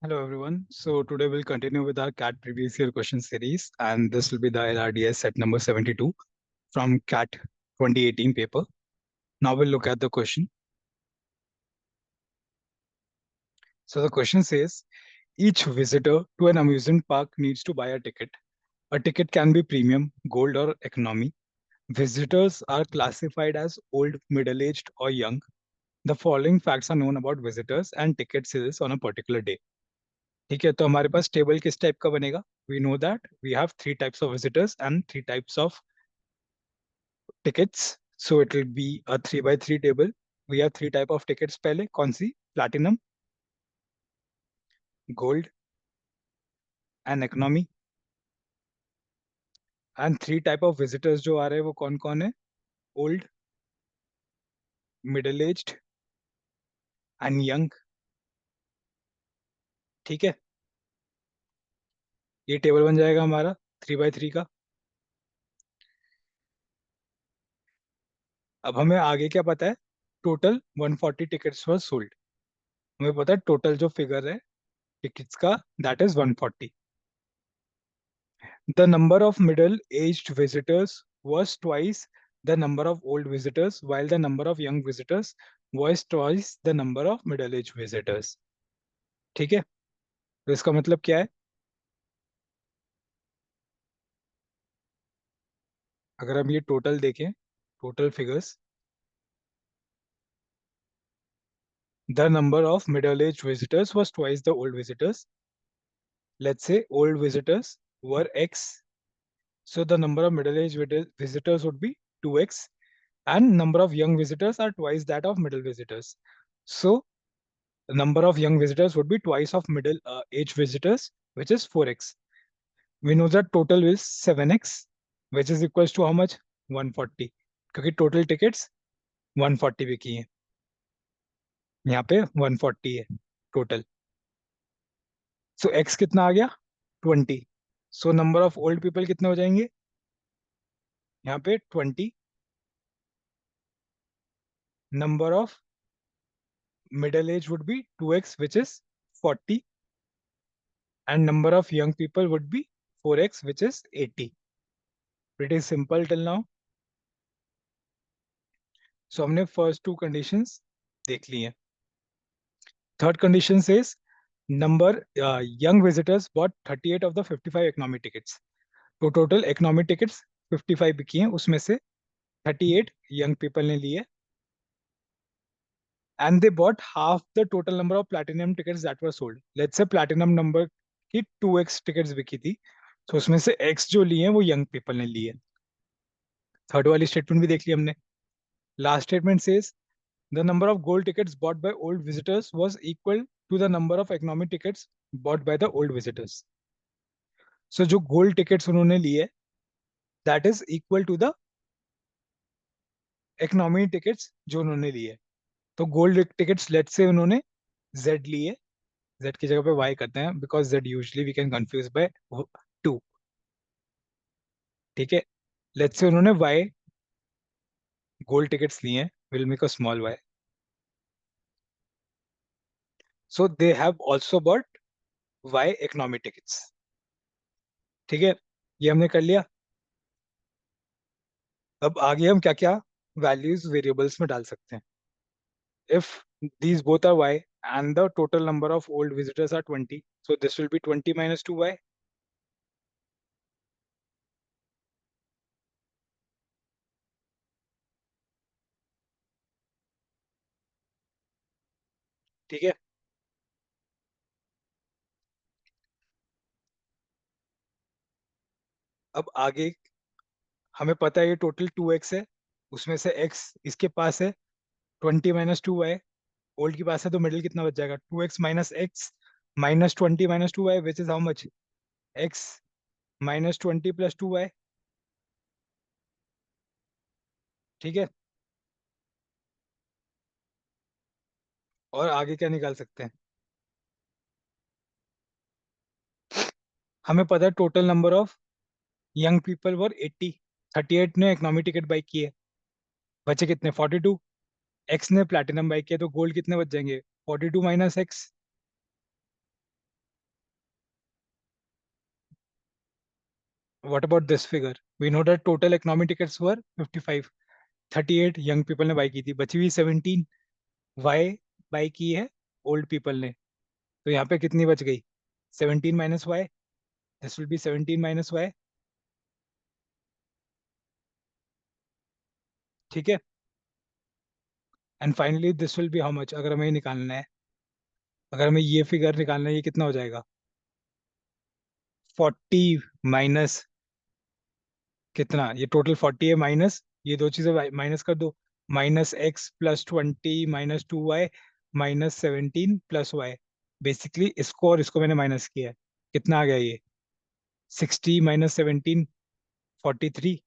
Hello everyone. So today we'll continue with our CAT previous year question series, and this will be the LRDS set number 72 from CAT 2018 paper. Now we'll look at the question. So the question says, each visitor to an amusement park needs to buy a ticket. A ticket can be premium, gold or economy. Visitors are classified as old, middle-aged or young. The following facts are known about visitors and ticket sales on a particular day. ठीक है, तो हमारे पास table किस type का बनेगा? We know that we have three types of visitors and three types of tickets. So it will be a 3 by 3 table. We have three type of tickets पहले कौन सी? Platinum, gold and economy. And three type of visitors जो आ रहे हैं वो कौन कौन है? Old, middle aged and young. ठीक है, ये टेबल बन जाएगा हमारा 3 by 3 का. अब हमें आगे क्या पता है? Total 140 tickets were sold. हमें पता है टोटल जो फिगर है टिकट्स का, that is 140. The number of middle-aged visitors was twice the number of old visitors, while the number of young visitors was twice the number of middle-aged visitors. ठीक है, तो इसका मतलब क्या है? अगर हम ये टोटल देखें, total figures, the number of middle-aged visitors was twice the old visitors. Let's say old visitors were X, so the number of middle-aged visitors would be 2x, and number of young visitors are twice that of middle visitors. So the number of young visitors would be twice of middle age visitors, which is 4x. We know that total is 7x, which is equals to how much? 140. क्योंकि total tickets 140 बिकी हैं, यहाँ पे 140 है total. So x कितना आ गया? 20. So number of old people कितने हो जाएंगे? यहाँ पे 20. Number of middle age would be 2x, which is 40. And number of young people would be 4x, which is 80. Pretty simple till now. So हमने first to conditions देख ली हैं. Third condition says number young visitors bought 38 of the 55 economy tickets. तो total economy tickets 55 बिकी हैं, उसमें से 38 young people ने लिए, and they bought half the total number of platinum tickets that were sold. Let's say platinum number की 2x tickets बिकी थी, तो उसमें से x जो लिए हैं वो young people ने लिए. थर्ड वाली स्टेटमेंट भी देख ली हमने. Last statement says the number of gold tickets bought by old visitors was equal to the number of economy tickets bought by the old visitors. So जो gold tickets उन्होंने लिए that is equal to the economy tickets जो उन्होंने लिए. तो gold tickets let's say उन्होंने Z लिए, Z की जगह पे Y करते हैं because Z usually we can confuse by 2. ठीक है, let's say उन्होंने Y gold tickets लिए हैं, will make a small y. So they have also bought Y economy tickets. ठीक है, ये हमने कर लिया. अब आगे हम क्या क्या वैल्यूज वेरिएबल्स में डाल सकते हैं. If these both are y and the total number of old visitors are 20, so this will be 20 minus 2y. ठीक है, अब आगे हमें पता है ये टोटल 2x है, उसमें से x इसके पास है 20 माइनस 2y, ओल्ड के पास है, तो मिडिल कितना बच जाएगा? 2x minus x minus 20 minus 2y, which is how much? x minus 20 plus 2y. ठीक है, और आगे क्या निकाल सकते हैं? हमें पता है total number of young people were 80. 38 ने इकोनॉमी टिकट बाई की है, बचे कितने? 42. एक्स ने प्लैटिनम बाई किया, तो गोल्ड कितने बच जाएंगे? 42 minus x. What about this figure? We know that total economy tickets were 55. 38 young people ने बाई की थी, बची हुई 17 वाई बाई की है ओल्ड पीपल ने। तो यहाँ पे कितनी बच गई? 17 minus y, this will be 17 minus y. ठीक है, and finally this will be how much? अगर हमें ये निकालना है, अगर हमें ये फिगर निकालना है, ये कितना हो जाएगा? 40 माइनस कितना? ये टोटल 40 है, माइनस ये दो चीजें माइनस कर दो। Minus x plus 20 minus 2 y minus 17 plus y. Basically इसको और इसको मैंने माइनस किया है। कितना आ गया ये? 60 minus 17, 43।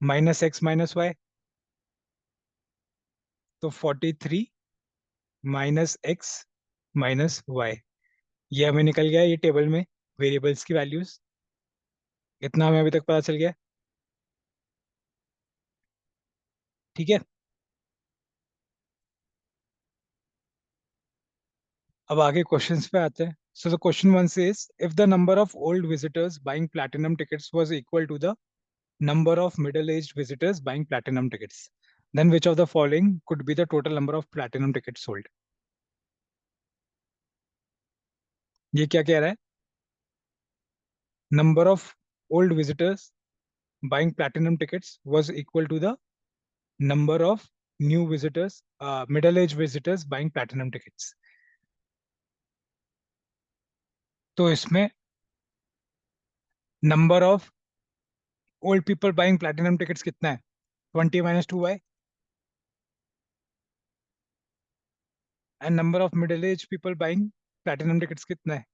Minus x minus y, तो 43 माइनस एक्स माइनस वाई। ये हमें निकल गया ये टेबल में वेरिएबल्स की वैल्यूज। इतना हमें अभी तक पता चल गया। ठीक है, अब आगे क्वेश्चंस पे आते हैं। So the question one says if the number of old visitors buying platinum tickets was equal to the number of middle-aged visitors buying platinum tickets, then which of the following could be the total number of platinum tickets sold? ये क्या कह रहा है? Number of old visitors buying platinum tickets was equal to the number of new visitors, middle-aged visitors buying platinum tickets. तो इसमें number of old people buying platinum tickets कितना है? 20 minus 2y। And number of middle age people buying platinum tickets कितना है?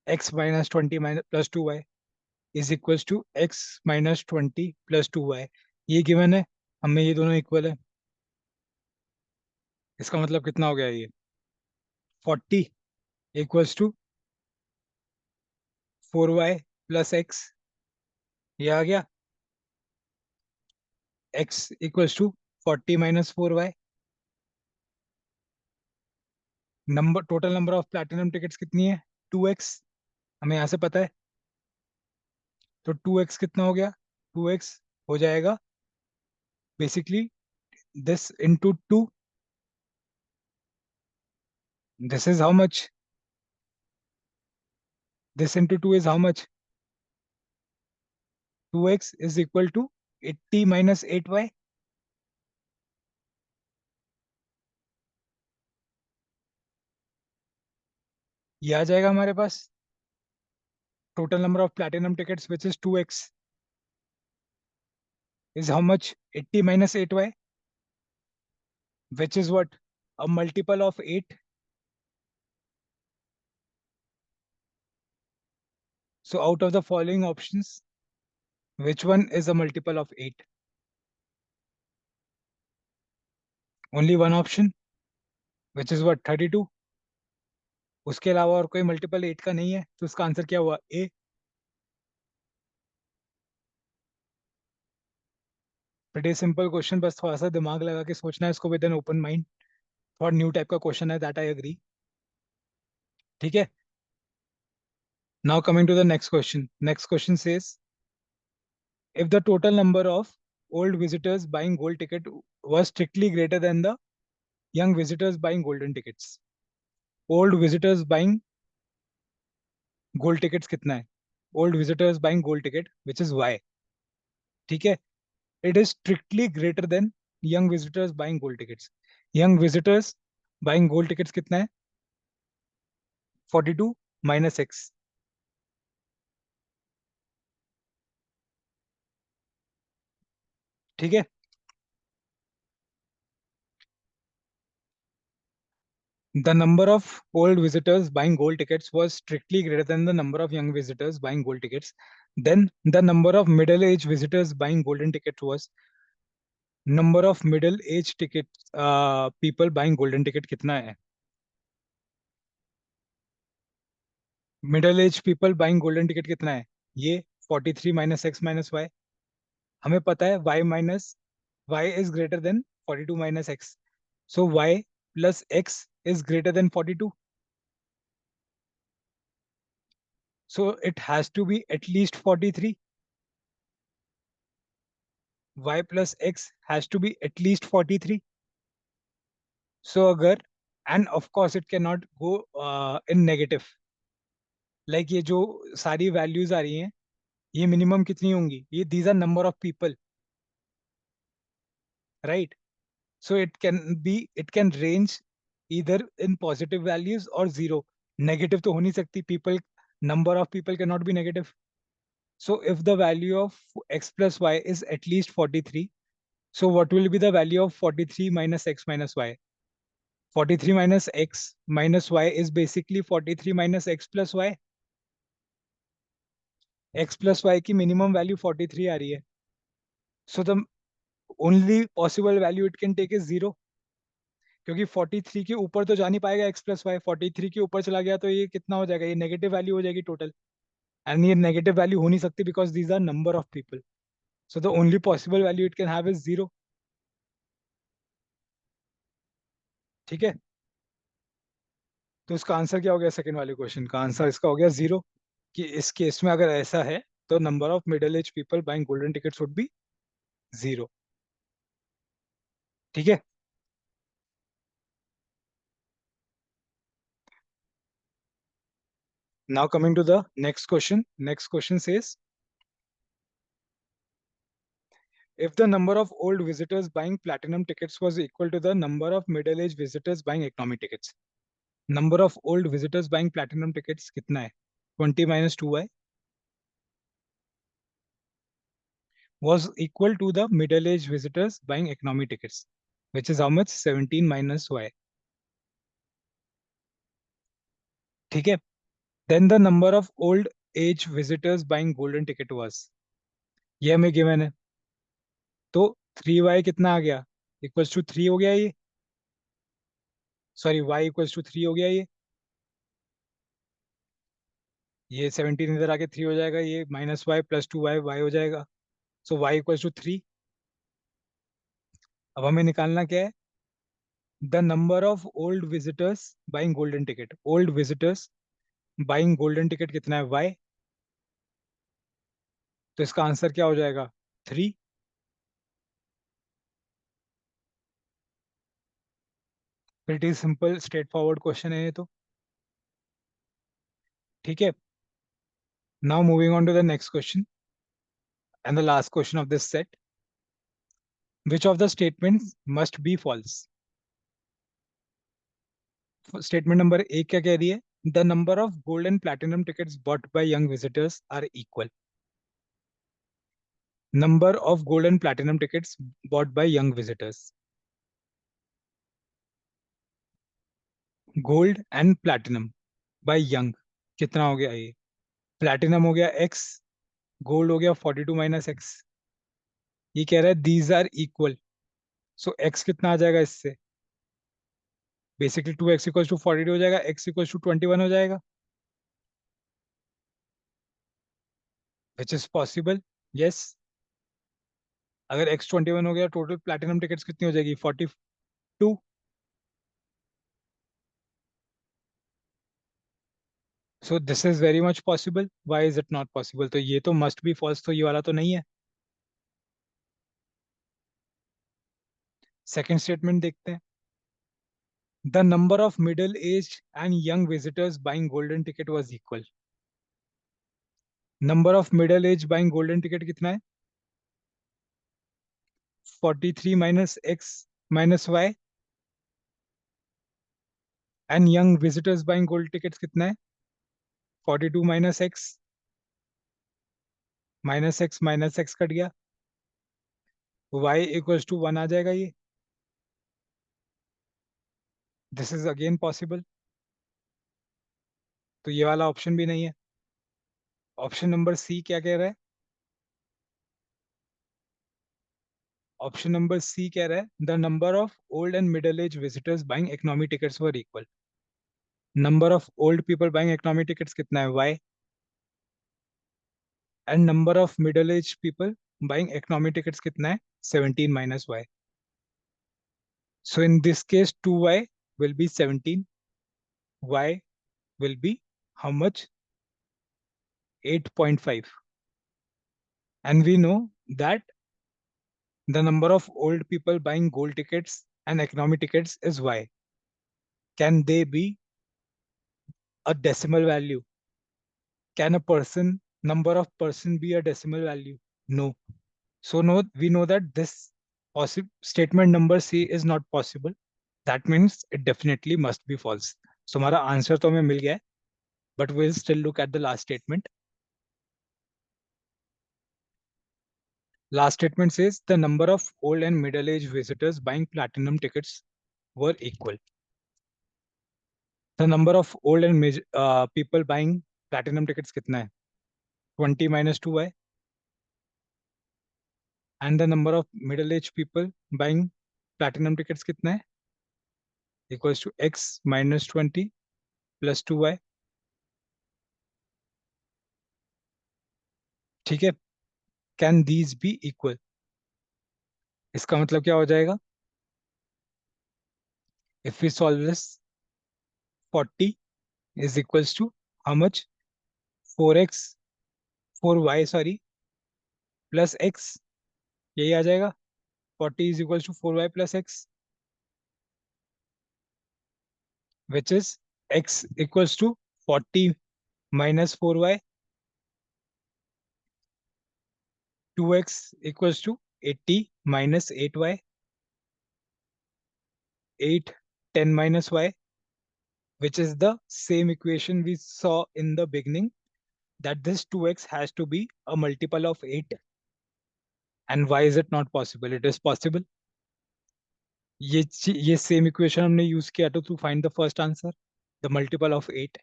x minus 20 minus plus 2y is equals to x minus 20 plus 2y। ये given है, हमें ये दोनों equal है। इसका मतलब कितना हो गया ये? 40 equals to 4y plus x। ये आ गया x equals to 40 minus 4y। Number total number of platinum tickets कितनी है? 2x। हमें यहाँ से पता है, तो 2x कितना हो गया? 2x हो जाएगा basically this into two. This is how much? This into two is how much? 2x is equal to 80 minus 8y। ये आ जाएगा हमारे पास total number of platinum tickets which is 2x is how much? 80 minus 8y, which is what? A multiple of 8. So out of the following options, which one is a multiple of 8? Only one option, which is what? 32। उसके अलावा और कोई multiple 8 का नहीं है, तो उसका answer क्या हुआ? ए। प्रीटी सिंपल क्वेश्चन, बस थोड़ा सा दिमाग लगा के सोचना है इसको विद एन ओपन माइंड। थोड़ा न्यू टाइप का क्वेश्चन है, दैट आई एग्री। ठीक है, now coming to the next question. Next question says if the total number of old visitors buying gold ticket was strictly greater than the young visitors buying golden tickets, old visitors buying gold tickets कितना है? Old visitors buying gold ticket which is y. ठीक है, it is strictly greater than young visitors buying gold tickets. Young visitors buying gold tickets कितना है? 42 minus x. ठीक है, the number of old visitors buying gold tickets was strictly greater than the number of young visitors buying gold tickets. Then the number of middle-aged visitors buying golden tickets was number of middle-aged ticket people buying golden ticket कितना है? Middle age people buying golden ticket कितना है? ये 43 minus x minus Y. हमें पता है y minus y is greater than 42 minus x, so y plus x is greater than 42। So it has to be at least 43. Y plus x has to be at least 43. So अगर, and of course it cannot go in negative. Like ये जो सारी values आ रही हैं, ये minimum कितनी होंगी? ये these are number of people, right? So it can range either in positive values or zero. Negative तो हो नहीं सकती. People, number of people cannot be negative. So if the value of x plus y is at least 43, so what will be the value of 43 minus x minus y? 43 minus x minus y is basically 43 minus x plus y. x plus y की minimum value 43 आ रही है. So the only possible value it can take is 0. क्योंकि 43 के ऊपर तो जा नहीं पाएगा x प्लस वाई. 43 के ऊपर चला गया तो ये कितना हो जाएगा? ये नेगेटिव वैल्यू हो जाएगी टोटल. एंड ये नेगेटिव वैल्यू हो नहीं सकती because these are number of people. So the only possible value it can have is 0. ठीक है, तो इसका आंसर क्या हो गया? सेकंड वाले क्वेश्चन का आंसर इसका हो गया 0. कि इस केस में अगर ऐसा है तो number of middle age people buying golden tickets would be 0. ठीक है, now coming to the next question. Next question says, if the number of old visitors buying platinum tickets was equal to the number of middle age visitors buying economy tickets, number of old visitors buying platinum tickets कितना है? 20 minus 2y was equal to the middle age visitors buying economy tickets, which is how much? 17 minus y. ठीक है, then the number of old age visitors buying golden ticket was, ये हमें given है. तो 3y कितना आ गया? Equals to 3 हो गया ये. सॉरी, y इक्वल्स टू 3 हो गया ये 17 इधर आके 3 हो जाएगा. ये minus Y plus 2y y हो जाएगा. सो y इक्वल्स टू 3. अब हमें निकालना क्या है? The number of old visitors buying golden ticket. Old visitors buying golden ticket कितना है? y. तो इसका आंसर क्या हो जाएगा? 3. Pretty simple straightforward question है ये तो. ठीक है, now moving on to the next question and the last question of this set. Which of the statements must be false? Statement number एक क्या कह रही है? The number of gold and platinum tickets bought by young visitors are equal. Number of gold and platinum tickets bought by young visitors. Gold and platinum by young कितना हो गया ये? Platinum हो गया x, गोल्ड हो गया 42 minus x. ये कह रहा है these are equal. So x कितना आ जाएगा इससे? बेसिकली 2x इक्वल टू 42 हो जाएगा, x इक्वल टू 21 हो जाएगा, विच इज पॉसिबल. यस, अगर x 21 हो गया, टोटल प्लैटिनम टिकट्स कितनी हो जाएगी? 42. So this is very much possible. Why is it not possible? तो ये तो मस्ट बी फॉल्स, तो ये वाला तो नहीं है. सेकंड स्टेटमेंट देखते हैं. The number of middle-aged and young visitors buying golden ticket was equal. Number of middle-aged buying golden ticket कितना है? 43 minus x minus y. And young visitors buying gold tickets कितना है? 42 minus x minus x cut गया. y equals to 1 आ जाएगा ये. This is again possible. तो ये वाला ऑप्शन भी नहीं है. ऑप्शन नंबर सी क्या कह रहा है? ऑप्शन नंबर सी कह रहा है the number of old and middle age visitors buying economy tickets were equal. Number of old people buying economy tickets कितना है? y. And number of middle age people buying economy tickets कितना है? 17 minus y. So in this case 2y will be 17. y will be how much? 8.5. And we know that the number of old people buying gold tickets and economy tickets is Y. Can they be a decimal value? Can a person, number of person be a decimal value? No. So no, we know that this possible statement number C is not possible. That means it definitely must be false. So हमारा answer तो हमें मिल गया है, but we'll still look at the last statement. Last statement says the number of old and middle-aged visitors buying platinum tickets were equal. The number of old and people buying platinum tickets कितना है? 20 minus 2y. And the number of middle-aged people buying platinum tickets कितना है? Equals to x minus 20 plus 2y. ठीक है? Can these be equal? इसका मतलब क्या हो जाएगा? If we solve this, 40 is equals to how much? 4x 4y sorry plus x. यही आ जाएगा. 40 is equals to 4y plus x, which is x equals to 40 minus 4y. 2x equals to 80 minus 8y. 8 10 minus y, which is the same equation we saw in the beginning, that this 2x has to be a multiple of 8. And why is it not possible? It is possible. ये same equation हमने use किया to find the first answer, the multiple of 8.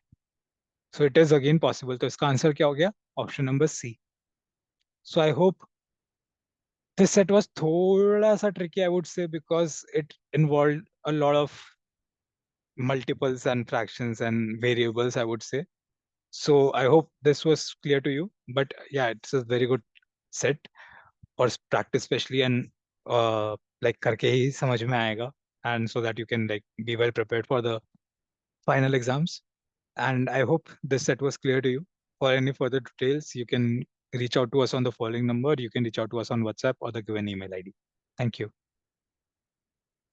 So it is again possible. तो इसका answer क्या हो गया? Option number C. So I hope this set was थोड़ा सा tricky, I would say, because it involved a lot of multiples and fractions and variables, I would say. So I hope this was clear to you. But yeah, it's a very good set for practice, especially, and like करके ही समझ में आएगा, and so that you can like be well prepared for the final exams. And I hope this set was clear to you. For any further details, you can reach out to us on the following number. You can reach out to us on WhatsApp or the given email ID. Thank you.